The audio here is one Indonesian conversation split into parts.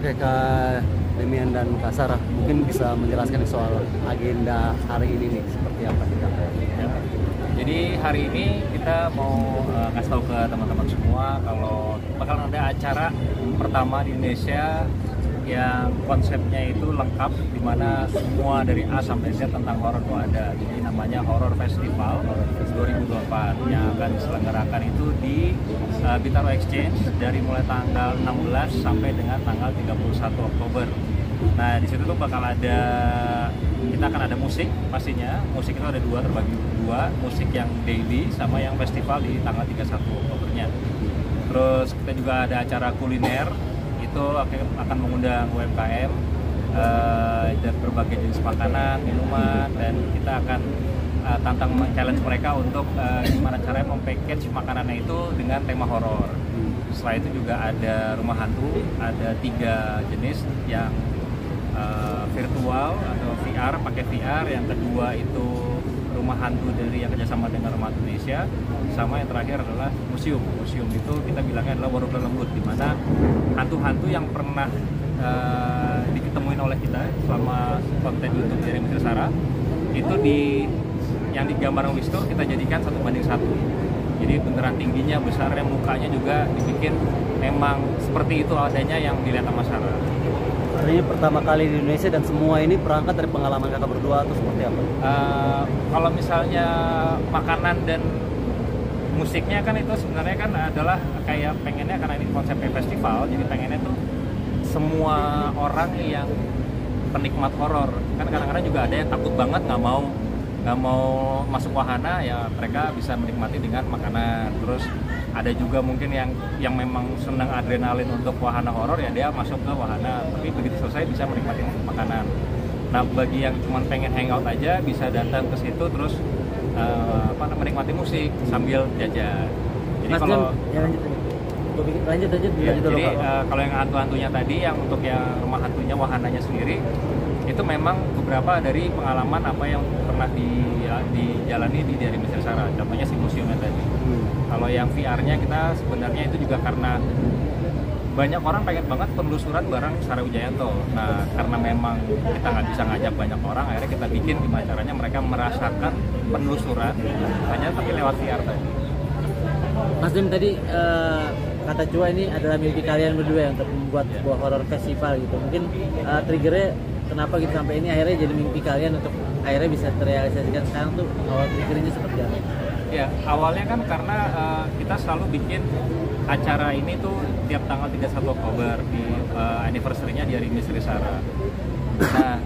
Oke, Kak Demian dan Kak Sarah, mungkin bisa menjelaskan soal agenda hari ini nih, seperti apa nih Kak? Ya. Jadi hari ini kita mau kasih tahu ke teman-teman semua kalau bakal ada acara pertama di Indonesia yang konsepnya itu lengkap, di mana semua dari A sampai Z tentang horor itu ada. Jadi namanya Horror Festival 2024 yang akan diselenggarakan itu di Bintaro Exchange dari mulai tanggal 16 sampai dengan tanggal 31 Oktober. Nah di situ tuh bakal ada, kita akan ada musik pastinya. Musik itu ada dua, terbagi dua, musik yang daily sama yang festival di tanggal 31 Oktobernya. Terus kita juga ada acara kuliner, itu akan mengundang UMKM dan berbagai jenis makanan, minuman, dan kita akan tantang challenge mereka untuk gimana caranya mempackage makanannya itu dengan tema horor. Setelah itu juga ada rumah hantu, ada 3 jenis, yang virtual atau VR, pakai VR. Yang kedua itu rumah hantu dari yang kerjasama dengan Rumah Indonesia, sama yang terakhir adalah museum. Museum itu kita bilangnya adalah warung lembut, di mana hantu-hantu yang pernah diketemuin oleh kita selama konten YouTube dari Mr. Sarah itu yang digambar Wisnu kita jadikan 1:1. Jadi beneran tingginya, besarnya, mukanya juga dibikin memang seperti itu adanya yang dilihat sama Sarah. Artinya pertama kali di Indonesia dan semua ini perangkat dari pengalaman kakak berdua atau seperti apa? Kalau misalnya makanan dan musiknya kan itu sebenarnya kan adalah kayak pengennya, karena ini konsepnya festival, jadi pengennya tuh semua orang yang penikmat horor, kan kadang-kadang juga ada yang takut banget nggak mau masuk wahana, ya mereka bisa menikmati dengan makanan. Terus ada juga mungkin yang memang senang adrenalin untuk wahana horor, ya dia masuk ke wahana, tapi begitu selesai bisa menikmati makanan. Nah bagi yang cuma pengen hangout aja bisa datang ke situ terus menikmati musik sambil jajan. Jadi kalau lanjut aja. Jadi kalau yang hantu-hantunya tadi, yang untuk yang rumah hantunya, wahananya sendiri, itu memang beberapa dari pengalaman apa yang pernah dijalani dari Mr. Sarah. Contohnya si museumnya tadi. Kalau yang VR-nya kita sebenarnya itu juga karena banyak orang pengen banget penelusuran bareng Sarah Wijayanto. Nah karena memang kita nggak bisa ngajak banyak orang, akhirnya kita bikin gimana caranya mereka merasakan penelusuran hanya tapi lewat VR tadi. Mas Dim, tadi kata Cua ini adalah mimpi kalian berdua untuk membuat sebuah horror festival gitu. Mungkin triggernya kenapa gitu sampai ini akhirnya jadi mimpi kalian untuk akhirnya bisa terrealisasikan sekarang tuh, awal triggernya seperti apa? Ya awalnya kan karena kita selalu bikin acara ini tuh tiap tanggal 31 Oktober di anniversary-nya dari Misteri Sarah. Nah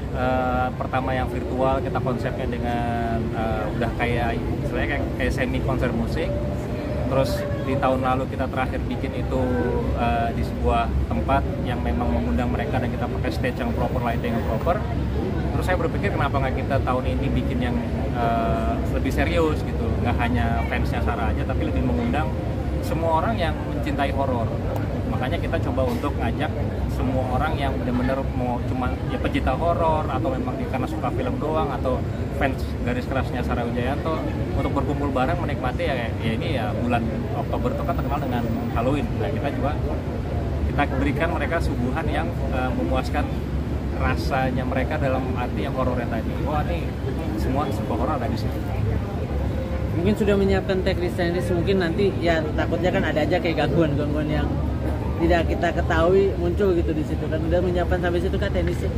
pertama yang virtual kita konsepnya dengan udah kayak istilahnya kayak semi konser musik. Terus di tahun lalu kita terakhir bikin itu di sebuah tempat yang memang mengundang mereka dan kita pakai stage yang proper, lighting yang proper. Terus saya berpikir kenapa nggak kita tahun ini bikin yang lebih serius gitu, nggak hanya fansnya Sarah aja tapi lebih mengundang semua orang yang mencintai horor. Makanya kita coba untuk ngajak semua orang yang benar-benar mau cuma ya pecinta horor, atau memang karena suka film doang, atau fans garis kerasnya Sarah Wijayanto, untuk berkumpul bareng menikmati ya ini ya bulan Oktober itu kan terkenal dengan Halloween. Nah kita berikan mereka suguhan yang memuaskan rasanya mereka dalam arti yang horornya tadi. Wah nih semua sebuah horor ada di sini. Mungkin sudah menyiapkan teknis mungkin nanti ya takutnya kan ada aja kayak gangguan yang tidak kita ketahui muncul gitu di situ kan. Udah menyiapkan sampai situ kan teknisnya?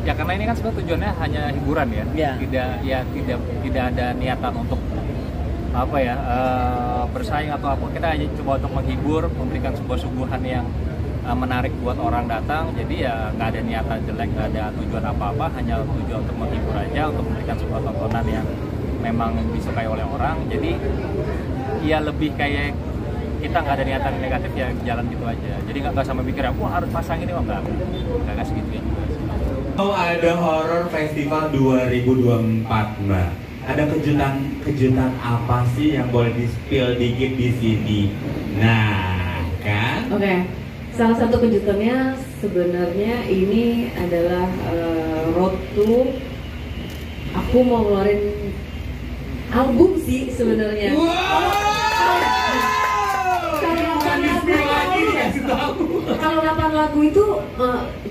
Ya karena ini kan sebenarnya tujuannya hanya hiburan ya. Tidak ada niatan untuk apa ya bersaing atau apa. Kita hanya coba untuk menghibur, memberikan sebuah suguhan yang menarik buat orang datang. Jadi ya nggak ada niatan jelek, nggak ada tujuan apa-apa, hanya tujuan untuk menghibur aja, untuk memberikan sebuah tontonan yang memang disukai oleh orang. Jadi ya lebih kayak kita nggak ada niatan negatif, ya jalan gitu aja. Jadi nggak sampai mikir wah harus pasang ini, nggak segitu ya. Ada Horror Festival 2024, Mbak. Ada kejutan apa sih yang boleh di-spill dikit di sini? Nah, kan? Oke. Salah satu kejutannya sebenarnya ini adalah road to, aku mau ngeluarin album sih sebenarnya. Wow! Jangan di-spill lagi, dikasih tahu. Kalau 8 lagu itu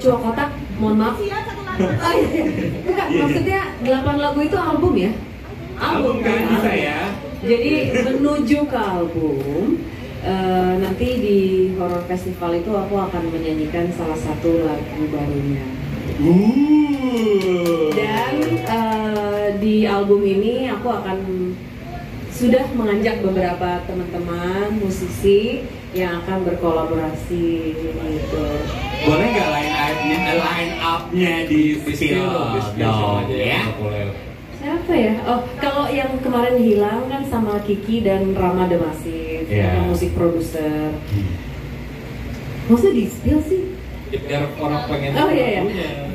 Cua Kotak, mohon maaf. Oh, iya. Enggak, maksudnya 8 lagu itu album ya? Album kan bisa ya? Jadi menuju ke album, nanti di Horror Festival itu aku akan menyanyikan salah satu lagu barunya. Dan di album ini aku akan sudah mengajak beberapa teman-teman musisi yang akan berkolaborasi gitu. Boleh nggak line up-nya di spill dong ya? Siapa ya? Oh, kalau yang kemarin hilang kan sama Kiki dan Rama Demasif, yang musik produser. Maksudnya di spill sih? Biar orang pengen Oh iya.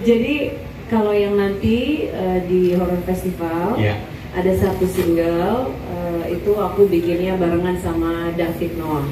Jadi kalau yang nanti di Horror Festival ada satu single itu aku bikinnya barengan sama David Noah.